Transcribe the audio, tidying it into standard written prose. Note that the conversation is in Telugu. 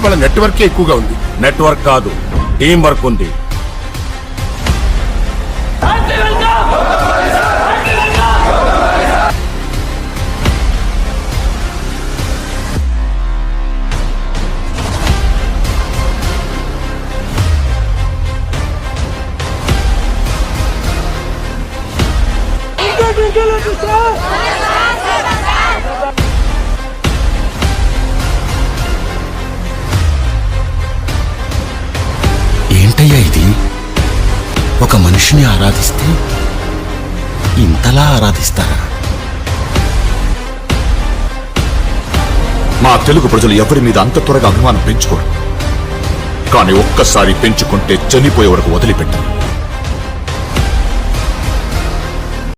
వాళ్ళ నెట్వర్క్ ఎక్కువగా ఉంది. నెట్వర్క్ కాదు, టీం వర్క్ ఉంది. ఏంటయ్యా ఇది? ఒక మనిషిని ఆరాధిస్తే ఇంతలా ఆరాధిస్తారా? మా తెలుగు ప్రజలు ఎవరి మీద అంత త్వరగా అభిమానం పెంచుకోరు, కానీ ఒక్కసారి పెంచుకుంటే చనిపోయే వరకు వదిలిపెట్టరు.